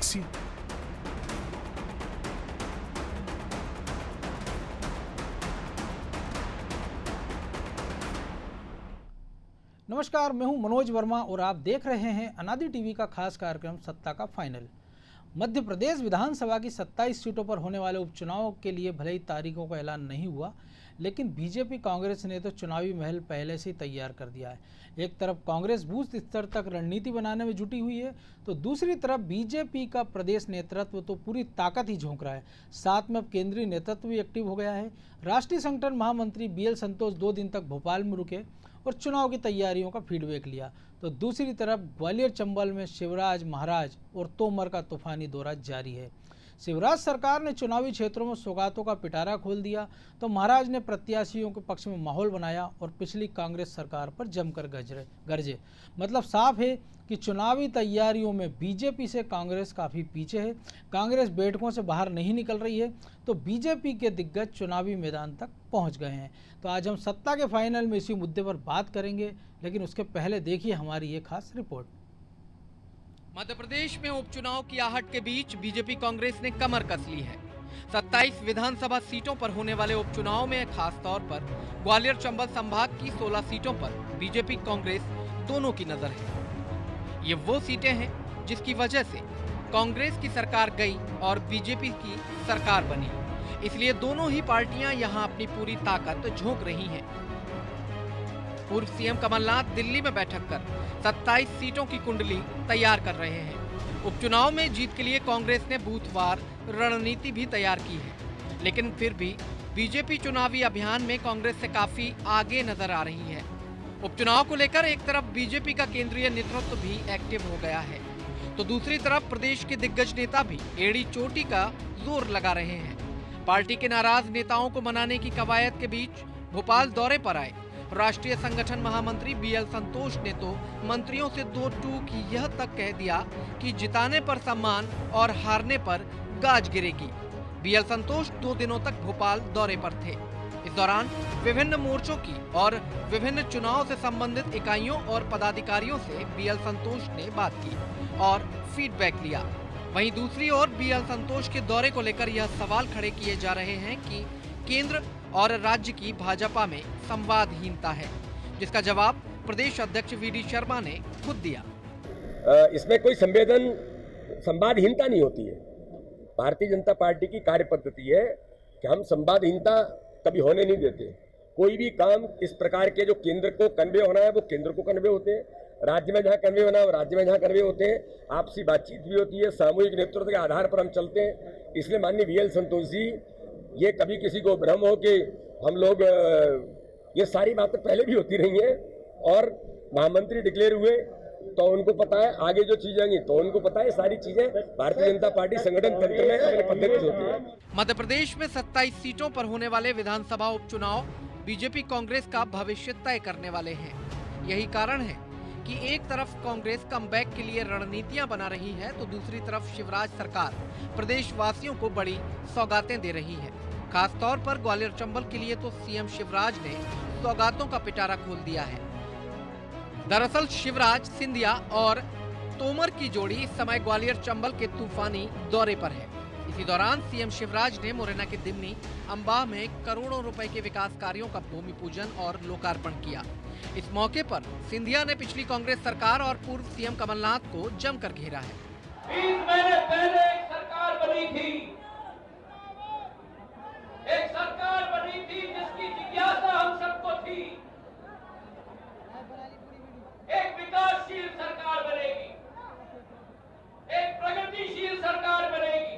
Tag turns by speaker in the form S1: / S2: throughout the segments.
S1: वासी।
S2: नमस्कार, मैं हूं मनोज वर्मा और आप देख रहे हैं अनादि टीवी का खास कार्यक्रम सत्ता का फाइनल। मध्य प्रदेश विधानसभा की 27 सीटों पर होने वाले उपचुनाव के लिए भले ही तारीखों का ऐलान नहीं हुआ, लेकिन बीजेपी कांग्रेस ने तो चुनावी महल पहले से ही तैयार कर दिया है। एक तरफ कांग्रेस बूथ स्तर तक रणनीति बनाने में जुटी हुई है, तो दूसरी तरफ बीजेपी का प्रदेश नेतृत्व तो पूरी ताकत ही झोंक रहा है। साथ में अब केंद्रीय नेतृत्व भी एक्टिव हो गया है। राष्ट्रीय संगठन महामंत्री BL संतोष 2 दिन तक भोपाल में रुके और चुनाव की तैयारियों का फीडबैक लिया, तो दूसरी तरफ ग्वालियर चंबल में शिवराज, महाराज और तोमर का तूफानी दौरा जारी है। शिवराज सरकार ने चुनावी क्षेत्रों में सौगातों का पिटारा खोल दिया, तो महाराज ने प्रत्याशियों के पक्ष में माहौल बनाया और पिछली कांग्रेस सरकार पर जमकर गरजे। मतलब साफ है कि चुनावी तैयारियों में बीजेपी से कांग्रेस काफ़ी पीछे है। कांग्रेस बैठकों से बाहर नहीं निकल रही है, तो बीजेपी के दिग्गज चुनावी मैदान तक पहुंच गए हैं। तो आज हम सत्ता के फाइनल में इसी मुद्दे पर बात करेंगे, लेकिन उसके पहले देखिए हमारी ये खास रिपोर्ट।
S3: मध्य प्रदेश में उपचुनाव की आहट के बीच बीजेपी कांग्रेस ने कमर कस ली है। 27 विधानसभा सीटों पर होने वाले उपचुनाव में खास तौर पर ग्वालियर चंबल संभाग की 16 सीटों पर बीजेपी कांग्रेस दोनों की नजर है। ये वो सीटें हैं जिसकी वजह से कांग्रेस की सरकार गई और बीजेपी की सरकार बनी, इसलिए दोनों ही पार्टियां यहां अपनी पूरी ताकत झोंक रही हैं। पूर्व सीएम कमलनाथ दिल्ली में बैठक कर 27 सीटों की कुंडली तैयार कर रहे हैं। उपचुनाव में जीत के लिए कांग्रेस ने बूथवार रणनीति भी तैयार की है, लेकिन फिर भी बीजेपी चुनावी अभियान में कांग्रेस से काफी आगे नजर आ रही है। उपचुनाव को लेकर एक तरफ बीजेपी का केंद्रीय नेतृत्व भी एक्टिव हो गया है, तो दूसरी तरफ प्रदेश के दिग्गज नेता भी एड़ी चोटी का जोर लगा रहे हैं। पार्टी के नाराज नेताओं को मनाने की कवायद के बीच भोपाल दौरे पर आए राष्ट्रीय संगठन महामंत्री BL संतोष ने तो मंत्रियों से दो टूक यह तक कह दिया कि जिताने पर सम्मान और हारने पर गाज गिरेगी। BL संतोष 2 दिनों तक भोपाल दौरे पर थे। इस दौरान विभिन्न मोर्चों की और विभिन्न चुनाव से संबंधित इकाइयों और पदाधिकारियों से BL संतोष ने बात की और फीडबैक लिया। वहीं दूसरी ओर BL संतोष के दौरे को लेकर यह सवाल खड़े किए जा रहे हैं कि केंद्र और राज्य की भाजपा में संवादहीनता है, जिसका जवाब प्रदेश अध्यक्ष VD शर्मा ने खुद दिया।
S4: इसमें कोई संवादहीनता नहीं होती है। भारतीय जनता पार्टी की कार्य पद्धति है कि हम संवादहीनता कभी होने नहीं देते। कोई भी काम इस प्रकार के जो केंद्र को कन्वे होना है वो केंद्र को कन्वे होते हैं, राज्य में जहाँ कन्वे होना है वो राज्य में जहाँ कन्वे होते हैं। आपसी बातचीत भी होती है, सामूहिक नेतृत्व के आधार पर हम चलते हैं। इसलिए माननीय BL संतोष जी, ये कभी किसी को भ्रम हो कि हम लोग, ये सारी बातें पहले भी होती रही हैं और महामंत्री डिक्लेयर हुए तो उनको पता है, आगे जो चीजें आएंगी तो उनको पता है। सारी चीजें भारतीय जनता पार्टी संगठन तंत्र में अपने पद्धति होती है।
S3: मध्य प्रदेश में 27 सीटों पर होने वाले विधानसभा उपचुनाव बीजेपी कांग्रेस का भविष्य तय करने वाले हैं। यही कारण है कि एक तरफ कांग्रेस कमबैक के लिए रणनीतियां बना रही है, तो दूसरी तरफ शिवराज सरकार प्रदेशवासियों को बड़ी सौगातें दे रही है। खास तौर पर ग्वालियर चंबल के लिए तो सीएम शिवराज ने सौगातों का पिटारा खोल दिया है। दरअसल शिवराज, सिंधिया और तोमर की जोड़ी इस समय ग्वालियर चंबल के तूफानी दौरे पर है। इसी दौरान सीएम शिवराज ने मुरैना के दिमनी, अंबाह में करोड़ों रुपए के विकास कार्यों का भूमि पूजन और लोकार्पण किया। इस मौके पर सिंधिया ने पिछली कांग्रेस सरकार और पूर्व सीएम कमलनाथ को जमकर घेरा है।
S5: 20 महीने पहले एक सरकार बनी थी, जिसकी जिज्ञासा हम सबको थी। एक विकासशील सरकार बनेगी, एक प्रगतिशील सरकार बनेगी,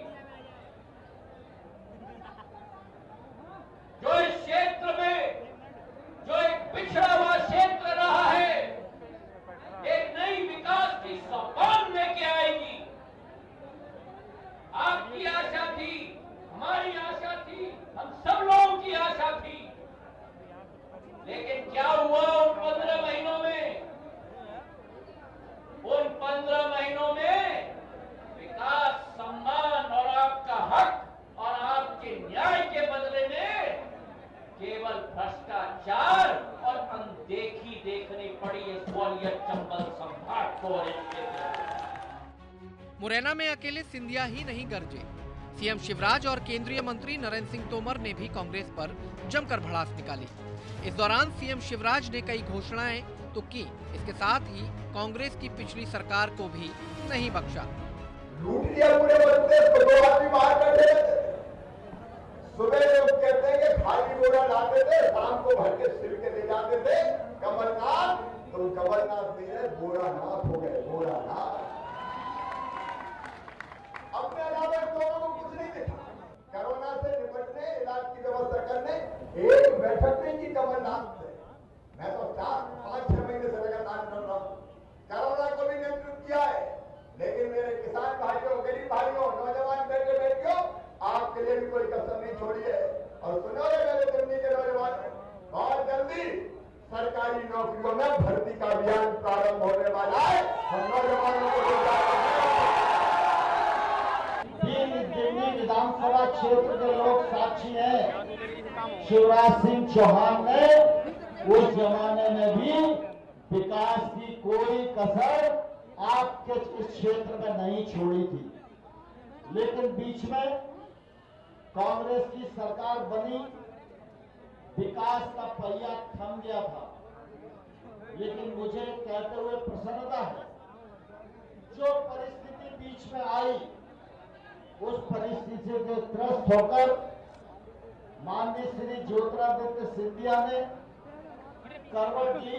S5: जो इस क्षेत्र में जो एक पिछड़ा हुआ क्षेत्र रहा है, एक नई विकास की सौगात लेके आएगी।
S3: मुरैना में अकेले सिंधिया ही नहीं गरजे। सीएम शिवराज और केंद्रीय मंत्री नरेंद्र सिंह तोमर ने भी कांग्रेस पर जमकर भड़ास निकाली। इस दौरान सीएम शिवराज ने कई घोषणाएं तो की, इसके साथ ही कांग्रेस की पिछली सरकार को भी नहीं बख्शा।
S1: लूट लिया पूरे मध्य प्रदेश को, 2 आदमी बाहर बैठे रहते थे। सुबह लोग कहते हैं कि खाली बोरा लाते थे, शाम को भर के सिर के ले जाते थे। कमलनाथ, तो कमलनाथ नहीं है, बोरानाथ हो गए, बोरानाथ। अपने अलावा दोनों को कुछ नहीं दिखा। कोरोना से निपटने, इलाज की व्यवस्था करने एक बैठक नहीं की कमलनाथ से। मैं तो 4-5-6 महीने से लगातार कर रहा हूं। कोरोना को भी नियंत्रित किया है, लेकिन मेरे किसान भाइयों, गरीब भाइयों, नौजवान बेटे बेटियों, आपके लिए भी कोई कसर नहीं छोड़ी है। और सुनो रे मेरे दिल्ली के नौजवान, बहुत जल्दी सरकारी नौकरियों में भर्ती का अभियान प्रारंभ होने वाला है। हम नौजवानों को दिल्ली विधानसभा क्षेत्र के लोग साक्षी हैं। शिवराज सिंह चौहान ने उस जमाने में भी विकास की कोई कसर आपके इस क्षेत्र में नहीं छोड़ी थी, लेकिन बीच में कांग्रेस की सरकार बनी, विकास का पहिया थम गया था। लेकिन मुझे कहते हुए प्रसन्नता है, जो परिस्थिति बीच में आई, उस परिस्थिति से त्रस्त होकर माननीय श्री ज्योतिरादित्य सिंधिया ने करवट ली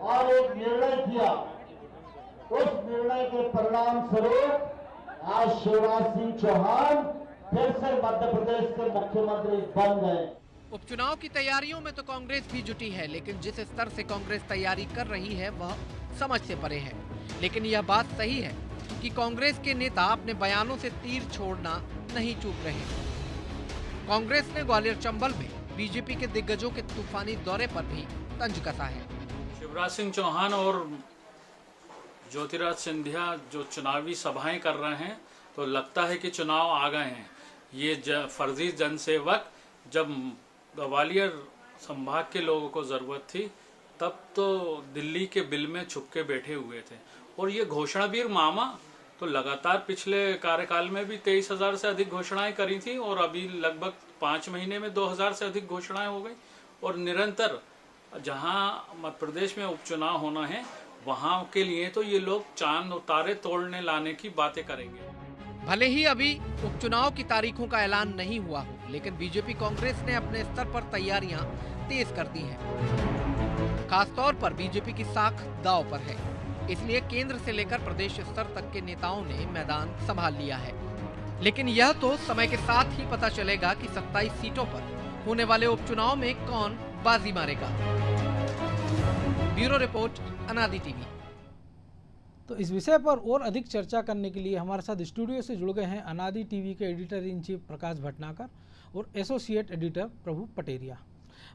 S1: और एक निर्णय किया। उस निर्णय के परिणाम स्वरूप आज शिवराज सिंह चौहान फिर से मध्य प्रदेश के मुख्यमंत्री बन गए।
S3: उपचुनाव की तैयारियों में तो कांग्रेस भी जुटी है, लेकिन जिस स्तर से कांग्रेस तैयारी कर रही है वह समझ से परे है। लेकिन यह बात सही है कि कांग्रेस के नेता अपने बयानों से तीर छोड़ना नहीं चूक रहे। कांग्रेस ने ग्वालियर चंबल में बीजेपी के दिग्गजों के तूफानी दौरे पर भी तंज कसा है।
S6: शिवराज सिंह चौहान और ज्योतिरादित्य सिंधिया जो चुनावी सभाएं कर रहे हैं, तो लगता है कि चुनाव आ गए हैं। ये फर्जी जनसेवक, जब ग्वालियर संभाग के लोगों को जरूरत थी तब तो दिल्ली के बिल में छुप के बैठे हुए थे। और ये घोषणावीर मामा तो लगातार पिछले कार्यकाल में भी 23,000 से अधिक घोषणाएं करी थी, और अभी लगभग 5 महीने में 2,000 से अधिक घोषणाएं हो गई। और निरंतर जहां मध्य प्रदेश में उपचुनाव होना है, वहां के लिए तो ये लोग चांद और तारे तोड़ने लाने की बातें करेंगे।
S3: भले ही अभी उपचुनाव की तारीखों का ऐलान नहीं हुआ हो, लेकिन बीजेपी कांग्रेस ने अपने स्तर पर तैयारियां तेज कर दी हैं। खासतौर पर बीजेपी की साख दांव पर है, इसलिए केंद्र से लेकर प्रदेश स्तर तक के नेताओं ने मैदान संभाल लिया है। लेकिन यह तो समय के साथ ही पता चलेगा कि 27 सीटों पर होने वाले उपचुनाव में कौन बाजी मारेगा। ब्यूरो रिपोर्ट, अनादि टीवी।
S2: तो इस विषय पर और अधिक चर्चा करने के लिए हमारे साथ स्टूडियो से जुड़ गए हैं अनादि टीवी के एडिटर इन चीफ प्रकाश भटनागर और एसोसिएट एडिटर प्रभु पटेरिया।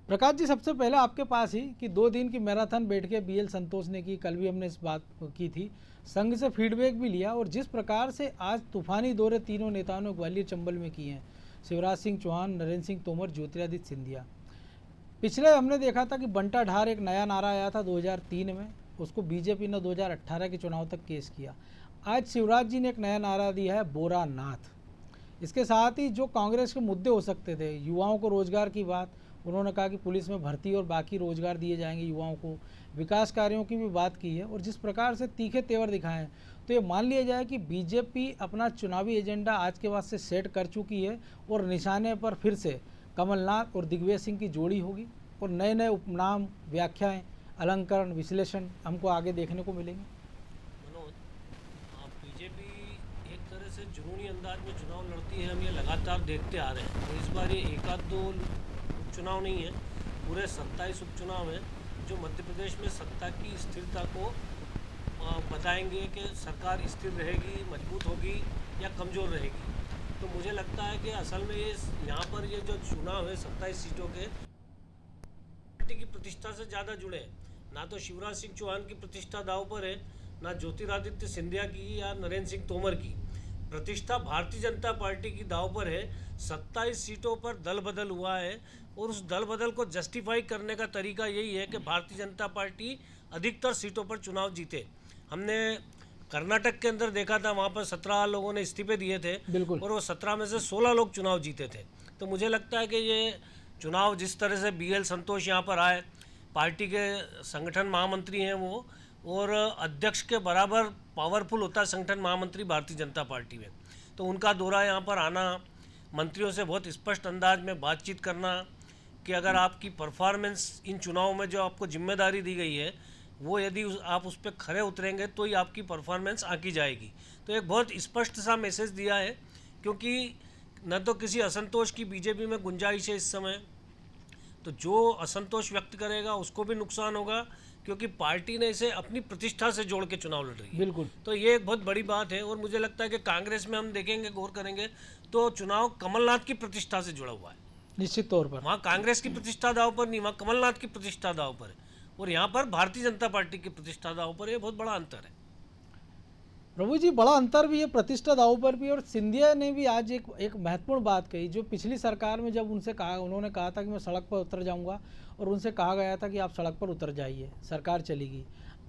S2: प्रकाश जी, सबसे पहले आपके पास ही कि 2 दिन की मैराथन बैठ के BL संतोष ने की, कल भी हमने इस बात की थी, संघ से फीडबैक भी लिया, और जिस प्रकार से आज तूफानी दौरे तीनों नेताओं ने ग्वालियर चंबल में किए हैं, शिवराज सिंह चौहान, नरेंद्र सिंह तोमर, ज्योतिरादित्य सिंधिया। पिछले हमने देखा था कि बंटा ढार एक नया नारा आया था 2003 में, उसको बीजेपी ने 2018 के चुनाव तक केस किया। आज शिवराज जी ने एक नया नारा दिया है, बोरानाथ। इसके साथ ही जो कांग्रेस के मुद्दे हो सकते थे, युवाओं को रोजगार की बात, उन्होंने कहा कि पुलिस में भर्ती और बाकी रोजगार दिए जाएंगे युवाओं को, विकास कार्यों की भी बात की है। और जिस प्रकार से तीखे तेवर दिखाए हैं, तो ये मान लिया जाए कि बीजेपी अपना चुनावी एजेंडा आज के बाद से सेट कर चुकी है, और निशाने पर फिर से कमलनाथ और दिग्विजय सिंह की जोड़ी होगी, और नए नए उपनाम, व्याख्याएं, अलंकरण, विश्लेषण हमको आगे देखने को मिलेंगे।
S7: मनोज, बीजेपी एक तरह से जुनूनी अंदाज में चुनाव लड़ती है, हम ये लगातार देखते आ रहे हैं। तो इस बार ये 1-2 उपचुनाव नहीं है, पूरे 27 उपचुनाव हैं, जो मध्य प्रदेश में सत्ता की स्थिरता को बताएंगे कि सरकार स्थिर रहेगी, मजबूत होगी या कमज़ोर रहेगी। तो मुझे लगता है कि असल में ये यहाँ पर ये जो चुनाव है 27 सीटों के, पार्टी की प्रतिष्ठा से ज़्यादा जुड़े हैं। ना तो शिवराज सिंह चौहान की प्रतिष्ठा दांव पर है, ना ज्योतिरादित्य सिंधिया की या नरेंद्र सिंह तोमर की। प्रतिष्ठा भारतीय जनता पार्टी की दांव पर है। 27 सीटों पर दल बदल हुआ है, और उस दल बदल को जस्टिफाई करने का तरीका यही है कि भारतीय जनता पार्टी अधिकतर सीटों पर चुनाव जीते। हमने कर्नाटक के अंदर देखा था, वहाँ पर 17 लोगों ने इस्तीफे दिए थे
S2: बिल्कुल।
S7: और वो 17 में से 16 लोग चुनाव जीते थे। तो मुझे लगता है कि ये चुनाव जिस तरह से BL संतोष यहाँ पर आए, पार्टी के संगठन महामंत्री हैं वो, और अध्यक्ष के बराबर पावरफुल होता है संगठन महामंत्री भारतीय जनता पार्टी में, तो उनका दौरा यहाँ पर आना, मंत्रियों से बहुत स्पष्ट अंदाज में बातचीत करना कि अगर आपकी परफॉर्मेंस इन चुनावों में जो आपको जिम्मेदारी दी गई है वो यदि आप उस पर खरे उतरेंगे तो ही आपकी परफॉर्मेंस आंकी जाएगी। तो एक बहुत स्पष्ट सा मैसेज दिया है, क्योंकि न तो किसी असंतोष की बीजेपी में गुंजाइश है इस समय, तो जो असंतोष व्यक्त करेगा उसको भी नुकसान होगा, क्योंकि पार्टी ने इसे अपनी प्रतिष्ठा से जोड़ के चुनाव लड़ रही है।
S2: बिल्कुल।
S7: तो ये एक बहुत बड़ी बात है, और मुझे लगता है कि कांग्रेस में हम देखेंगे, गौर करेंगे तो चुनाव कमलनाथ की प्रतिष्ठा से जुड़ा हुआ है।
S2: निश्चित तौर पर
S7: वहाँ कांग्रेस की प्रतिष्ठा दाव पर नहीं, वहाँ कमलनाथ की प्रतिष्ठा दाव पर है, और यहाँ पर भारतीय जनता पार्टी की प्रतिष्ठा दाव पर। ये बहुत बड़ा अंतर है
S2: प्रभु जी, बड़ा अंतर भी है प्रतिष्ठा दाव पर भी। और सिंधिया ने भी आज एक महत्वपूर्ण बात कही, जो पिछली सरकार में जब उन्होंने कहा था कि मैं सड़क पर उतर जाऊंगा, और उनसे कहा गया था कि आप सड़क पर उतर जाइए, सरकार चलेगी।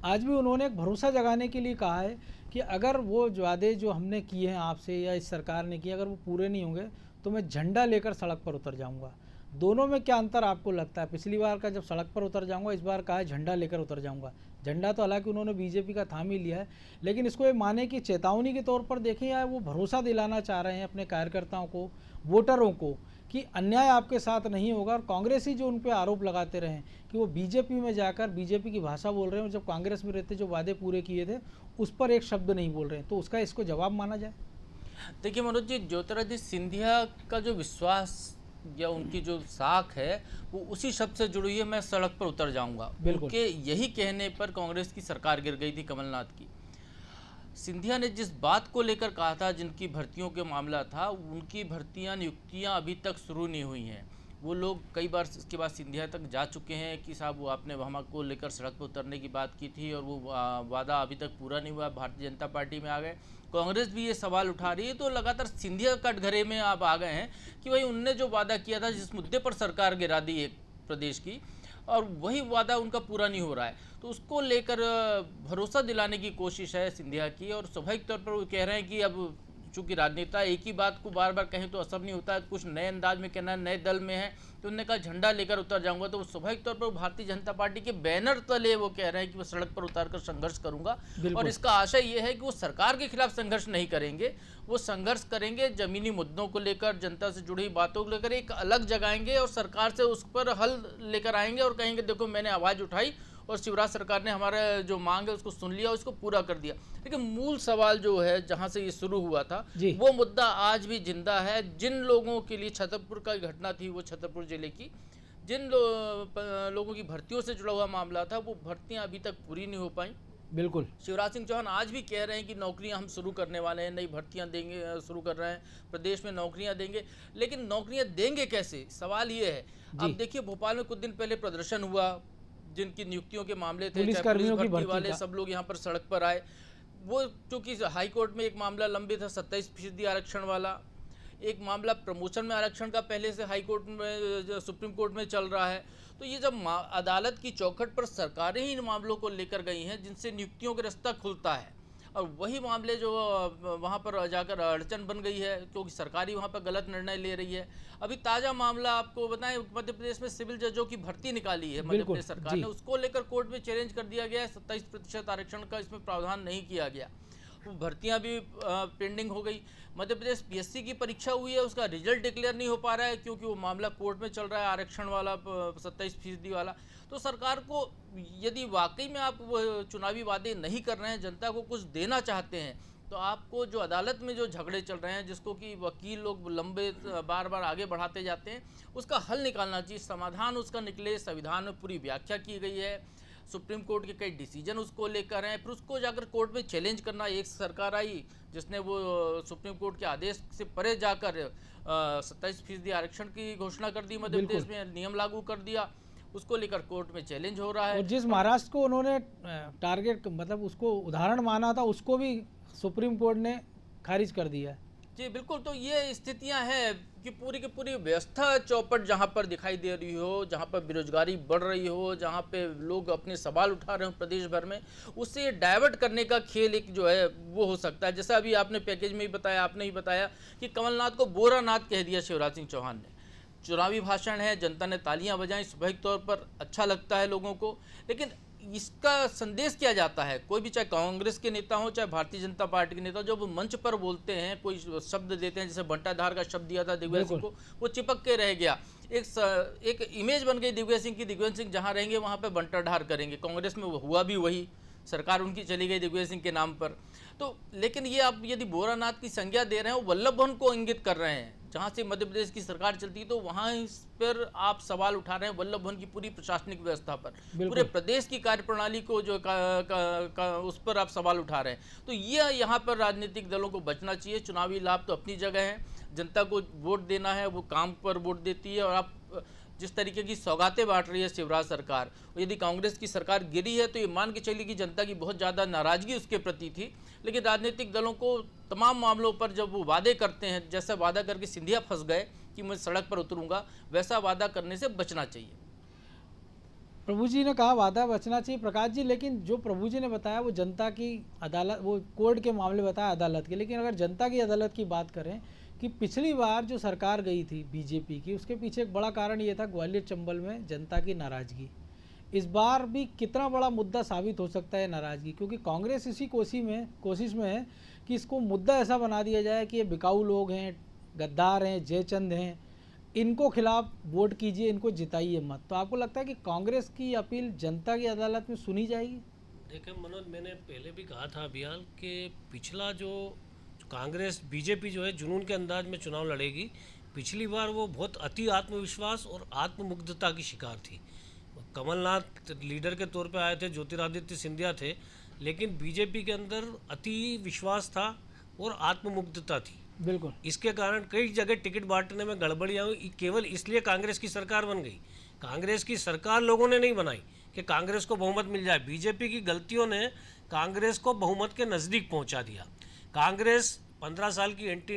S2: आज भी उन्होंने एक भरोसा जगाने के लिए कहा है कि अगर वो वादे जो हमने किए हैं आपसे या इस सरकार ने किए, अगर वो पूरे नहीं होंगे तो मैं झंडा लेकर सड़क पर उतर जाऊँगा। दोनों में क्या अंतर आपको लगता है? पिछली बार का जब सड़क पर उतर जाऊंगा, इस बार कहा है झंडा लेकर उतर जाऊंगा। झंडा तो हालांकि उन्होंने बीजेपी का थाम ही लिया है, लेकिन इसको ये माने कि चेतावनी के तौर पर देखें, या वो भरोसा दिलाना चाह रहे हैं अपने कार्यकर्ताओं को, वोटरों को, कि अन्याय आपके साथ नहीं होगा। और कांग्रेस ही जो उन पर आरोप लगाते रहे कि वो बीजेपी में जाकर बीजेपी की भाषा बोल रहे हैं, और जब कांग्रेस में रहते जो वादे पूरे किए थे उस पर एक शब्द नहीं बोल रहे हैं, तो उसका इसको जवाब माना जाए।
S8: देखिए मनोज जी, ज्योतिरादित्य सिंधिया का जो विश्वास या उनकी जो साख है वो उसी शब्द से जुड़ी है, मैं सड़क पर उतर जाऊंगा। उनके यही कहने पर कांग्रेस की सरकार गिर गई थी कमलनाथ की। सिंधिया ने जिस बात को लेकर कहा था, जिनकी भर्तियों के मामला था, उनकी भर्तियां नियुक्तियां अभी तक शुरू नहीं हुई हैं। वो लोग कई बार इसके बाद सिंधिया तक जा चुके हैं कि साहब वो आपने हमको लेकर सड़क पर उतरने की बात की थी और वो वादा अभी तक पूरा नहीं हुआ, भारतीय जनता पार्टी में आ गए। कांग्रेस भी ये सवाल उठा रही है, तो लगातार सिंधिया कटघरे में आप आ गए हैं कि भाई उनने जो वादा किया था, जिस मुद्दे पर सरकार गिरा दी एक प्रदेश की, और वही वादा उनका पूरा नहीं हो रहा है, तो उसको लेकर भरोसा दिलाने की कोशिश है सिंधिया की। और स्वाभाविक तौर पर वो कह रहे हैं कि अब चूंकि राजनेता एक ही बात को बार बार कहें तो असर नहीं होता है, कुछ नए अंदाज में कहना है, नए दल में है, तो उन्होंने कहा झंडा लेकर उतर जाऊंगा। तो स्वाभाविक तौर पर भारतीय जनता पार्टी के बैनर तले वो कह रहे हैं कि वो सड़क पर उतार कर संघर्ष करूंगा। और इसका आशय ये है कि वो सरकार के खिलाफ संघर्ष नहीं करेंगे, वो संघर्ष करेंगे जमीनी मुद्दों को लेकर, जनता से जुड़ी बातों को लेकर एक अलग जगाएंगे और सरकार से उस पर हल लेकर आएंगे और कहेंगे देखो मैंने आवाज़ उठाई और शिवराज सरकार ने हमारा जो मांग है उसको सुन लिया, उसको पूरा कर दिया। लेकिन मूल सवाल जो है जहां से ये शुरू हुआ था वो मुद्दा आज भी जिंदा है। जिन लोगों के लिए छतरपुर का घटना थी, वो छतरपुर जिले की जिन लोगों की भर्तियों से जुड़ा हुआ मामला था, वो भर्तियां अभी तक पूरी नहीं हो पाई।
S2: बिल्कुल,
S8: शिवराज सिंह चौहान आज भी कह रहे हैं कि नौकरियां हम शुरू करने वाले हैं, नई भर्तियां देंगे, शुरू कर रहे हैं, प्रदेश में नौकरियां देंगे। लेकिन नौकरियां देंगे कैसे, सवाल ये है। अब देखिए भोपाल में कुछ दिन पहले प्रदर्शन हुआ, जिनकी नियुक्तियों के मामले थे, पुलिस भर्ती वाले सब लोग यहाँ पर सड़क पर आए। वो चूंकि हाई कोर्ट में एक मामला लंबित है 27% आरक्षण वाला, एक मामला प्रमोशन में आरक्षण का पहले से हाई कोर्ट में, सुप्रीम कोर्ट में चल रहा है। तो ये जब अदालत की चौखट पर सरकारें ही इन मामलों को लेकर गई हैं जिनसे नियुक्तियों का रास्ता खुलता है, और वही मामले जो वहाँ पर जाकर अड़चन बन गई है क्योंकि सरकार ही वहाँ पर गलत निर्णय ले रही है। अभी ताज़ा मामला आपको बताएं, मध्य प्रदेश में सिविल जजों की भर्ती निकाली है मध्य प्रदेश सरकार ने, उसको लेकर कोर्ट में चैलेंज कर दिया गया है। 27% आरक्षण का इसमें प्रावधान नहीं किया गया, वो भर्तियां भी पेंडिंग हो गई। मध्य प्रदेश पीएससी की परीक्षा हुई है, उसका रिजल्ट डिक्लेयर नहीं हो पा रहा है क्योंकि वो मामला कोर्ट में चल रहा है, आरक्षण वाला 27% वाला। तो सरकार को यदि वाकई में आप चुनावी वादे नहीं कर रहे हैं, जनता को कुछ देना चाहते हैं, तो आपको जो अदालत में जो झगड़े चल रहे हैं, जिसको कि वकील लोग लंबे बार बार आगे बढ़ाते जाते हैं, उसका हल निकालना चाहिए, समाधान उसका निकले। संविधान में पूरी व्याख्या की गई है, सुप्रीम कोर्ट के कई डिसीजन उसको लेकर हैं, फिर उसको जाकर कोर्ट में चैलेंज करना। एक सरकार आई जिसने वो सुप्रीम कोर्ट के आदेश से परे जाकर 27% आरक्षण की घोषणा कर दी, मध्य प्रदेश में नियम लागू कर दिया, उसको लेकर कोर्ट में चैलेंज हो रहा है।
S2: और जिस महाराष्ट्र को उन्होंने टारगेट मतलब उसको उदाहरण माना था, उसको भी सुप्रीम कोर्ट ने खारिज कर दिया है।
S8: जी बिल्कुल, तो ये स्थितियां हैं कि पूरी की पूरी व्यवस्था चौपट जहां पर दिखाई दे रही हो, जहां पर बेरोजगारी बढ़ रही हो, जहां पे लोग अपने सवाल उठा रहे हो प्रदेश भर में, उससे डाइवर्ट करने का खेल एक जो है वो हो सकता है। जैसा अभी आपने पैकेज में ही बताया, आपने ही बताया कि कमलनाथ को बोरानाथ कह दिया शिवराज सिंह चौहान ने। चुनावी भाषण है, जनता ने तालियां बजाई, स्वाभाविक तौर पर अच्छा लगता है लोगों को, लेकिन इसका संदेश क्या जाता है? कोई भी, चाहे कांग्रेस के नेता हो चाहे भारतीय जनता पार्टी के नेता हो, जब वो मंच पर बोलते हैं, कोई शब्द देते हैं, जैसे बंटाधार का शब्द दिया था दिग्विजय सिंह को, वो चिपक के रह गया। एक इमेज बन गई दिग्विजय सिंह की, दिग्विजय सिंह जहाँ रहेंगे वहाँ पे बंटाधार करेंगे। कांग्रेस में हुआ भी वही, सरकार उनकी चली गई दिग्विजय सिंह के नाम पर। तो लेकिन ये आप यदि बोरानाथ की संज्ञा दे रहे हैं, वो वल्लभ भवन को इंगित कर रहे हैं, जहाँ से मध्य प्रदेश की सरकार चलती है, तो वहाँ इस पर आप सवाल उठा रहे हैं वल्लभ भवन की पूरी प्रशासनिक व्यवस्था पर, पूरे प्रदेश की कार्यप्रणाली को जो उस पर आप सवाल उठा रहे हैं। तो ये यहाँ पर राजनीतिक दलों को बचना चाहिए। चुनावी लाभ तो अपनी जगह है, जनता को वोट देना है, वो काम पर वोट देती है। और आप जिस तरीके की सौगातें बांट रही है शिवराज सरकार, यदि कांग्रेस की सरकार गिरी है तो ये मान के चलिए कि जनता की बहुत ज़्यादा नाराजगी उसके प्रति थी। लेकिन राजनीतिक दलों को तमाम मामलों पर जब वो वादे करते हैं, जैसा वादा करके सिंधिया फंस गए कि मैं सड़क पर उतरूंगा, वैसा वादा करने से बचना चाहिए।
S2: प्रभु जी ने कहा वादा बचना चाहिए प्रकाश जी, लेकिन जो प्रभु जी ने बताया वो जनता की अदालत, वो कोर्ट के मामले बताया अदालत के। लेकिन अगर जनता की अदालत की बात करें कि पिछली बार जो सरकार गई थी बीजेपी की, उसके पीछे एक बड़ा कारण ये था ग्वालियर चंबल में जनता की नाराज़गी। इस बार भी कितना बड़ा मुद्दा साबित हो सकता है नाराज़गी, क्योंकि कांग्रेस इसी कोशिश में है कि इसको मुद्दा ऐसा बना दिया जाए कि ये बिकाऊ लोग हैं, गद्दार हैं, जयचंद हैं, इनको खिलाफ वोट कीजिए, इनको जिताइए मत। तो आपको लगता है कि कांग्रेस की अपील जनता की अदालत में सुनी जाएगी?
S7: देखिए मनोज, मैंने पहले भी कहा था अभियान कि पिछला जो कांग्रेस बीजेपी जो है जुनून के अंदाज में चुनाव लड़ेगी, पिछली बार वो बहुत अति आत्मविश्वास और आत्ममुग्धता की शिकार थी। कमलनाथ लीडर के तौर पे आए थे, ज्योतिरादित्य सिंधिया थे, लेकिन बीजेपी के अंदर अति विश्वास था और आत्ममुग्धता थी।
S2: बिल्कुल,
S7: इसके कारण कई जगह टिकट बांटने में गड़बड़ियाँ हुई। केवल इसलिए कांग्रेस की सरकार बन गई। कांग्रेस की सरकार लोगों ने नहीं बनाई कि कांग्रेस को बहुमत मिल जाए। बीजेपी की गलतियों ने कांग्रेस को बहुमत के नज़दीक पहुंचा दिया। कांग्रेस 15 साल की एंटी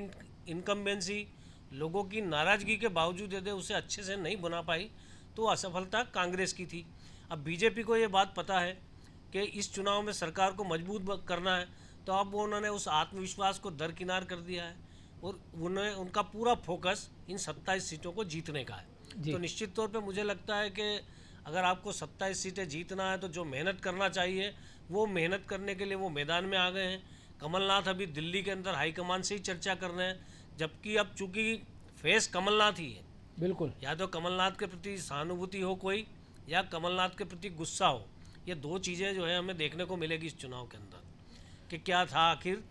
S7: इनकम्बेंसी, लोगों की नाराज़गी के बावजूद यदि उसे अच्छे से नहीं बना पाई तो असफलता कांग्रेस की थी। अब बीजेपी को ये बात पता है कि इस चुनाव में सरकार को मजबूत करना है, तो अब उन्होंने उस आत्मविश्वास को दरकिनार कर दिया है और उनका पूरा फोकस इन 27 सीटों को जीतने का है। तो निश्चित तौर पे मुझे लगता है कि अगर आपको 27 सीटें जीतना है तो जो मेहनत करना चाहिए, वो मेहनत करने के लिए वो मैदान में आ गए हैं। कमलनाथ अभी दिल्ली के अंदर हाईकमान से ही चर्चा कर रहे हैं, जबकि अब चूंकि फेस कमलनाथ ही है।
S2: बिल्कुल,
S7: या तो कमलनाथ के प्रति सहानुभूति हो कोई, या कमलनाथ के प्रति गुस्सा हो। ये दो चीज़ें जो है हमें देखने को मिलेगी इस चुनाव के अंदर कि क्या था आखिर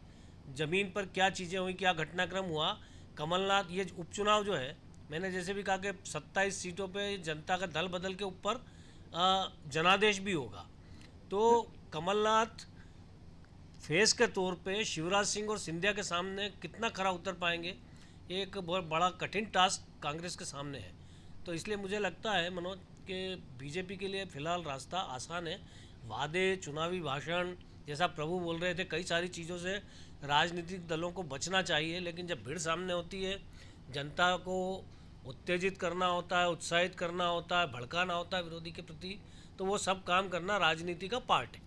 S7: ज़मीन पर, क्या चीज़ें हुई, क्या घटनाक्रम हुआ। कमलनाथ, ये उपचुनाव जो है, मैंने जैसे भी कहा कि 27 सीटों पे जनता का दल बदल के ऊपर जनादेश भी होगा। तो कमलनाथ फेस के तौर पे शिवराज सिंह और सिंधिया के सामने कितना खरा उतर पाएंगे, एक बहुत बड़ा कठिन टास्क कांग्रेस के सामने है। तो इसलिए मुझे लगता है मनोज कि बीजेपी के लिए फ़िलहाल रास्ता आसान है। वादे, चुनावी भाषण, जैसा प्रभु बोल रहे थे, कई सारी चीज़ों से राजनीतिक दलों को बचना चाहिए। लेकिन जब भीड़ सामने होती है, जनता को उत्तेजित करना होता है, उत्साहित करना होता है, भड़काना होता है विरोधी के प्रति, तो वो सब काम करना राजनीति का पार्ट है।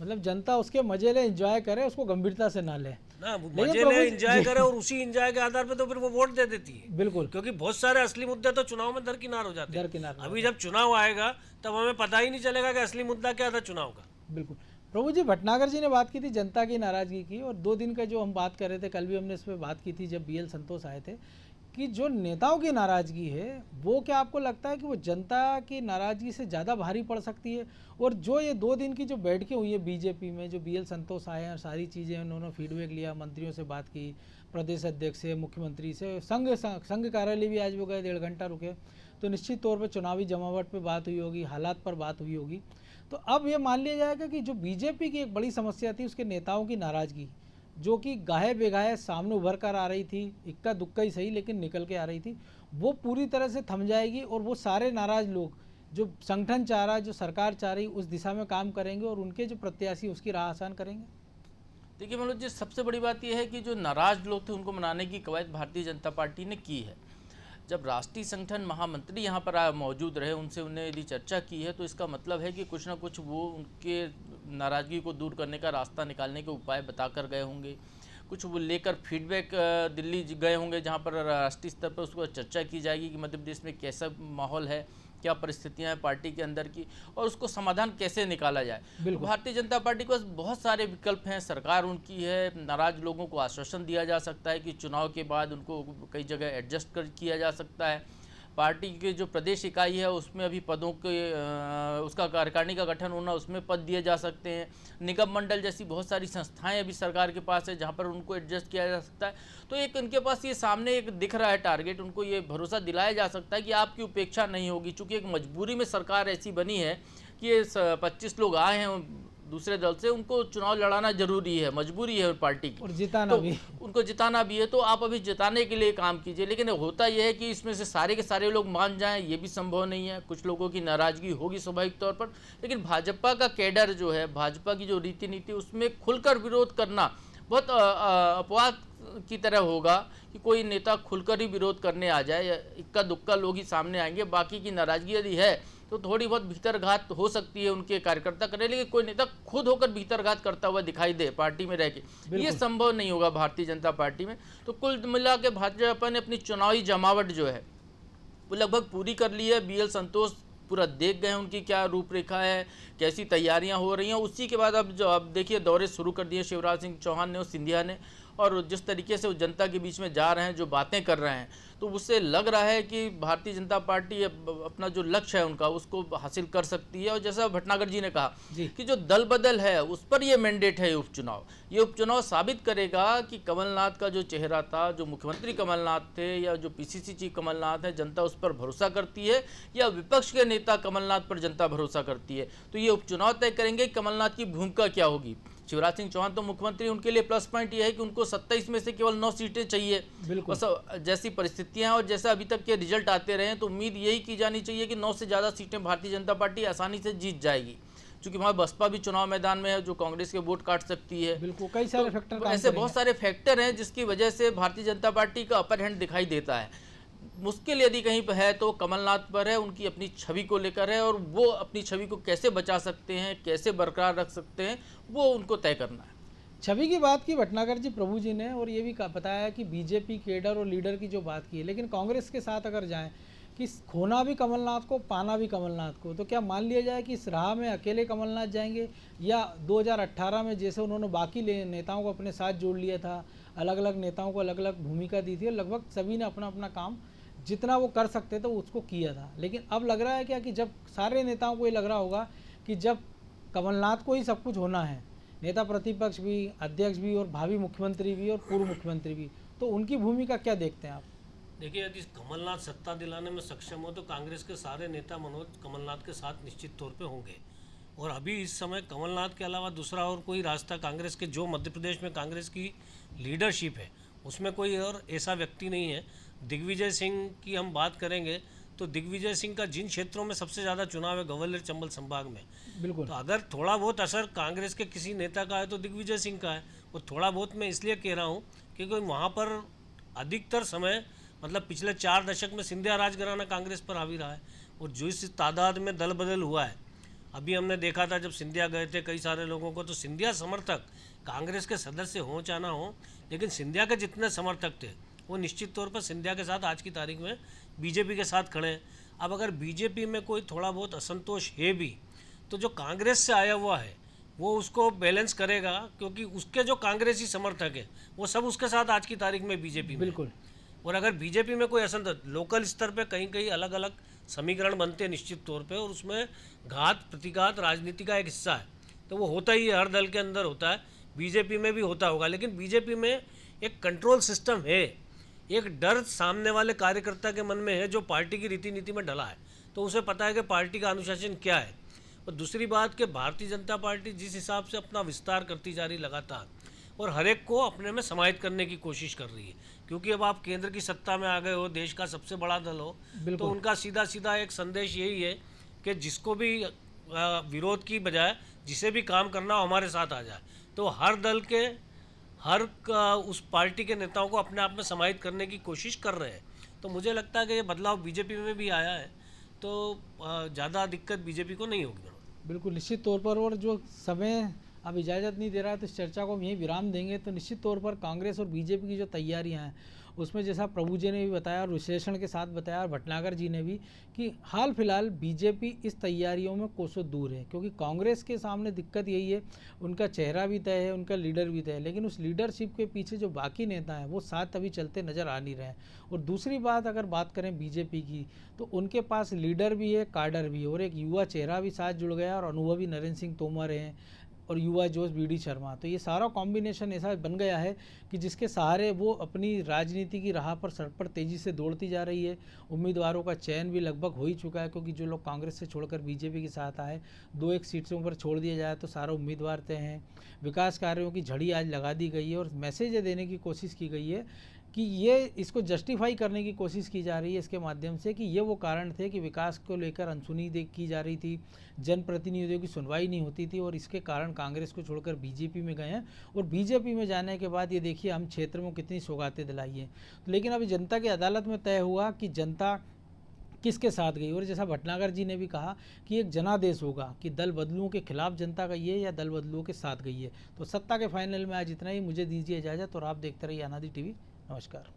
S2: मतलब जनता उसके मजे ले, एंजॉय करे, उसको गंभीरता से ना ले
S7: ना, मजे ले, एंजॉय करे, और उसी एंजॉय के आधार पे तो फिर वो वोट दे देती है।
S2: बिल्कुल,
S7: क्योंकि बहुत सारे असली मुद्दे तो चुनाव में दरकिनार हो जाते हैं। अभी जब चुनाव आएगा तब हमें पता ही नहीं चलेगा कि असली मुद्दा क्या था चुनाव का।
S2: बिल्कुल। प्रभु जी, भटनागर जी ने बात की थी जनता की नाराज़गी की, और 2 दिन का जो हम बात कर रहे थे, कल भी हमने इस पर बात की थी जब BL संतोष आए थे, कि जो नेताओं की नाराज़गी है वो, क्या आपको लगता है कि वो जनता की नाराज़गी से ज़्यादा भारी पड़ सकती है? और जो ये 2 दिन की जो बैठकें हुई है बीजेपी में, जो BL संतोष आए हैं, सारी चीज़ें उन्होंने फीडबैक लिया, मंत्रियों से बात की, प्रदेश अध्यक्ष से, मुख्यमंत्री से, संघ कार्यालय भी आज वो गए, 1.5 घंटा रुके। तो निश्चित तौर पर चुनावी जमावट पर बात हुई होगी, हालात पर बात हुई होगी। तो अब ये मान लिया जाएगा कि जो बीजेपी की एक बड़ी समस्या थी, उसके नेताओं की नाराज़गी, जो कि गाहे बेगाहे सामने उभर कर आ रही थी, इक्का दुक्का ही सही लेकिन निकल के आ रही थी, वो पूरी तरह से थम जाएगी, और वो सारे नाराज़ लोग जो संगठन चाह रहा है, जो सरकार चाह रही, उस दिशा में काम करेंगे और उनके जो प्रत्याशी उसकी राह आसान करेंगे।
S8: देखिए मनोज जी, सबसे बड़ी बात यह है कि जो नाराज लोग थे उनको मनाने की कवायद भारतीय जनता पार्टी ने की है। जब राष्ट्रीय संगठन महामंत्री यहाँ पर मौजूद रहे, उनसे उन्हें यदि चर्चा की है तो इसका मतलब है कि कुछ ना कुछ वो उनके नाराज़गी को दूर करने का रास्ता निकालने के उपाय बताकर गए होंगे। कुछ वो लेकर फीडबैक दिल्ली गए होंगे, जहाँ पर राष्ट्रीय स्तर पर उसको चर्चा की जाएगी कि मध्य प्रदेश में कैसा माहौल है, क्या परिस्थितियां हैं पार्टी के अंदर की, और उसको समाधान कैसे निकाला जाए। भारतीय जनता पार्टी के पास बहुत सारे विकल्प हैं, सरकार उनकी है। नाराज लोगों को आश्वासन दिया जा सकता है कि चुनाव के बाद उनको कई जगह एडजस्ट किया जा सकता है। पार्टी के जो प्रदेश इकाई है उसमें अभी पदों के उसका कार्यकारिणी का गठन होना, उसमें पद दिए जा सकते हैं। निगम मंडल जैसी बहुत सारी संस्थाएं अभी सरकार के पास है जहां पर उनको एडजस्ट किया जा सकता है। तो एक उनके पास ये सामने एक दिख रहा है टारगेट, उनको ये भरोसा दिलाया जा सकता है कि आपकी उपेक्षा नहीं होगी। चूँकि एक मजबूरी में सरकार ऐसी बनी है कि ये 25 लोग आए हैं दूसरे दल से, उनको चुनाव लड़ाना जरूरी है, मजबूरी है पार्टी की,
S2: और जिताना भी,
S8: उनको जिताना भी है। तो आप अभी जिताने के लिए काम कीजिए। लेकिन होता यह है कि इसमें से सारे के सारे लोग मान जाएं, ये भी संभव नहीं है। कुछ लोगों की नाराजगी होगी स्वाभाविक तौर पर, लेकिन भाजपा का कैडर जो है, भाजपा की जो रीति नीति, उसमें खुलकर विरोध करना बहुत अपवाद की तरह होगा कि कोई नेता खुलकर ही विरोध करने आ जाए। इक्का दुक्का लोग ही सामने आएंगे। बाकी की नाराजगी यदि है तो थोड़ी बहुत भीतरघात हो सकती है उनके कार्यकर्ता करें, लेकिन कोई नेता खुद होकर भीतरघात करता हुआ दिखाई दे पार्टी में रह के, ये संभव नहीं होगा भारतीय जनता पार्टी में। तो कुल मिला के भाजपा ने अपनी चुनावी जमावट जो है वो लगभग पूरी कर ली है। BL संतोष पूरा देख गए हैं उनकी क्या रूपरेखा है, कैसी तैयारियां हो रही हैं। उसी के बाद अब देखिए दौरे शुरू कर दिए शिवराज सिंह चौहान ने और सिंधिया ने, और जिस तरीके से वो जनता के बीच में जा रहे हैं, जो बातें कर रहे हैं, तो उससे लग रहा है कि भारतीय जनता पार्टी अपना जो लक्ष्य है उनका उसको हासिल कर सकती है। और जैसा भटनागर जी ने कहा कि जो दल बदल है उस पर ये मैंडेट है। ये उपचुनाव साबित करेगा कि कमलनाथ का जो चेहरा था, जो मुख्यमंत्री कमलनाथ थे या जो PCC चीफ कमलनाथ है, जनता उस पर भरोसा करती है या विपक्ष के नेता कमलनाथ पर जनता भरोसा करती है। तो ये उपचुनाव तय करेंगे कमलनाथ की भूमिका क्या होगी। शिवराज सिंह चौहान तो मुख्यमंत्री, उनके लिए प्लस पॉइंट यह है कि उनको 27 में से केवल 9 सीटें चाहिए। बिल्कुल जैसी परिस्थितियां हैं और जैसा अभी तक के रिजल्ट आते रहे हैं, तो उम्मीद यही की जानी चाहिए कि 9 से ज़्यादा सीटें भारतीय जनता पार्टी आसानी से जीत जाएगी। क्योंकि वहाँ बसपा भी चुनाव मैदान में है जो कांग्रेस के वोट काट सकती है।
S2: बिल्कुल कई सारे फैक्टर,
S8: ऐसे बहुत सारे फैक्टर हैं जिसकी वजह से भारतीय जनता पार्टी का अपर हैंड दिखाई देता है। मुश्किल यदि कहीं पर है तो कमलनाथ पर है, उनकी अपनी छवि को लेकर है, और वो अपनी छवि को कैसे बचा सकते हैं, कैसे बरकरार रख सकते हैं, वो उनको तय करना है।
S2: छवि की बात की भटनागर जी प्रभु जी ने, और ये भी बताया कि बीजेपी केडर और लीडर की जो बात की है, लेकिन कांग्रेस के साथ अगर जाएं कि खोना भी कमलनाथ को, पाना भी कमलनाथ को, तो क्या मान लिया जाए कि इस राह में अकेले कमलनाथ जाएंगे, या 2018 में जैसे उन्होंने बाकी नेताओं को अपने साथ जोड़ लिया था, अलग अलग नेताओं को अलग अलग भूमिका दी थी और लगभग सभी ने अपना अपना काम जितना वो कर सकते थे उसको किया था। लेकिन अब लग रहा है क्या कि जब सारे नेताओं को ये लग रहा होगा कि जब कमलनाथ को ही सब कुछ होना है, नेता प्रतिपक्ष भी, अध्यक्ष भी, और भावी मुख्यमंत्री भी और पूर्व मुख्यमंत्री भी, तो उनकी भूमिका क्या देखते हैं आप?
S7: देखिए, यदि कमलनाथ सत्ता दिलाने में सक्षम हो तो कांग्रेस के सारे नेता मनोज कमलनाथ के साथ निश्चित तौर पे होंगे। और अभी इस समय कमलनाथ के अलावा दूसरा और कोई रास्ता कांग्रेस के, जो मध्य प्रदेश में कांग्रेस की लीडरशिप है उसमें कोई और ऐसा व्यक्ति नहीं है। दिग्विजय सिंह की हम बात करेंगे तो दिग्विजय सिंह का जिन क्षेत्रों में सबसे ज़्यादा चुनाव है ग्वालियर चंबल संभाग में, बिल्कुल, तो अगर थोड़ा बहुत असर कांग्रेस के किसी नेता का है तो दिग्विजय सिंह का है। वो थोड़ा बहुत मैं इसलिए कह रहा हूँ क्योंकि वहाँ पर अधिकतर समय, मतलब पिछले 4 दशक में सिंधिया राज घराना कांग्रेस पर हावी रहा है। और जो इस तादाद में दल बदल हुआ है, अभी हमने देखा था जब सिंधिया गए थे कई सारे लोगों को, तो सिंधिया समर्थक कांग्रेस के सदस्य हों चाहे ना हो, लेकिन सिंधिया के जितने समर्थक थे वो निश्चित तौर पर सिंधिया के साथ आज की तारीख में बीजेपी के साथ खड़े हैं। अब अगर बीजेपी में कोई थोड़ा बहुत असंतोष है भी तो जो कांग्रेस से आया हुआ है वो उसको बैलेंस करेगा, क्योंकि उसके जो कांग्रेसी समर्थक है वो सब उसके साथ आज की तारीख में बीजेपी में। बिल्कुल। और अगर बीजेपी में कोई असंतोष, लोकल स्तर पे कहीं कहीं अलग अलग समीकरण बनते हैं निश्चित तौर पे, और उसमें घात प्रतिघात राजनीति का एक हिस्सा है, तो वो होता ही है, हर दल के अंदर होता है, बीजेपी में भी होता होगा। लेकिन बीजेपी में एक कंट्रोल सिस्टम है, एक डर सामने वाले कार्यकर्ता के मन में है जो पार्टी की रीति नीति में डला है, तो उसे पता है कि पार्टी का अनुशासन क्या है। और दूसरी बात कि भारतीय जनता पार्टी जिस हिसाब से अपना विस्तार करती जा रही लगातार, और हर एक को अपने में समाहित करने की कोशिश कर रही है, क्योंकि अब आप केंद्र की सत्ता में आ गए हो, देश का सबसे बड़ा दल हो, तो उनका सीधा सीधा एक संदेश यही है कि जिसको भी विरोध की बजाय जिसे भी काम करना हो हमारे साथ आ जाए। तो हर दल के उस पार्टी के नेताओं को अपने आप में समाहित करने की कोशिश कर रहे हैं। तो मुझे लगता है कि ये बदलाव बीजेपी में भी आया है, तो ज़्यादा दिक्कत बीजेपी को नहीं होगी।
S2: बिल्कुल निश्चित तौर पर, और जो समय अब इजाज़त नहीं दे रहा है तो इस चर्चा को हम यहीं विराम देंगे। तो निश्चित तौर पर कांग्रेस और बीजेपी की जो तैयारियां हैं उसमें जैसा प्रभु जी ने भी बताया और विश्लेषण के साथ बताया, और भटनागर जी ने भी, कि हाल फिलहाल बीजेपी इस तैयारियों में कोसों दूर है, क्योंकि कांग्रेस के सामने दिक्कत यही है, उनका चेहरा भी तय है, उनका लीडर भी तय है, लेकिन उस लीडरशिप के पीछे जो बाकी नेता हैं वो साथ अभी चलते नज़र आ नहीं रहे हैं। और दूसरी बात, अगर बात करें बीजेपी की, तो उनके पास लीडर भी है, काडर भी है, और एक युवा चेहरा भी साथ जुड़ गया, और अनुभवी नरेंद्र सिंह तोमर हैं और युवा जोश बीडी शर्मा। तो ये सारा कॉम्बिनेशन ऐसा बन गया है कि जिसके सहारे वो अपनी राजनीति की राह पर सड़क पर तेज़ी से दौड़ती जा रही है। उम्मीदवारों का चयन भी लगभग हो ही चुका है, क्योंकि जो लोग कांग्रेस से छोड़कर बीजेपी के साथ आए, 2-1 सीटों पर छोड़ दिया जाए तो सारा उम्मीदवार तय हैं। विकास कार्यों की झड़ी आज लगा दी गई है और मैसेज देने की कोशिश की गई है कि ये इसको जस्टिफाई करने की कोशिश की जा रही है इसके माध्यम से कि ये वो कारण थे कि विकास को लेकर अनसुनी की जा रही थी, जनप्रतिनिधियों की सुनवाई नहीं होती थी, और इसके कारण कांग्रेस को छोड़कर बीजेपी में गए हैं। और बीजेपी में जाने के बाद ये देखिए हम क्षेत्र में कितनी सौगातें दिलाई हैं। लेकिन अभी जनता की अदालत में तय हुआ कि जनता किसके साथ गई, और जैसा भटनागर जी ने भी कहा कि एक जनादेश होगा कि दल बदलुओं के खिलाफ जनता गई है या दल बदलुओं के साथ गई है। तो सत्ता के फाइनल में आज इतना ही। मुझे दीजिए इजाज़त और आप देखते रहिए आनादि टीवी। नमस्कार।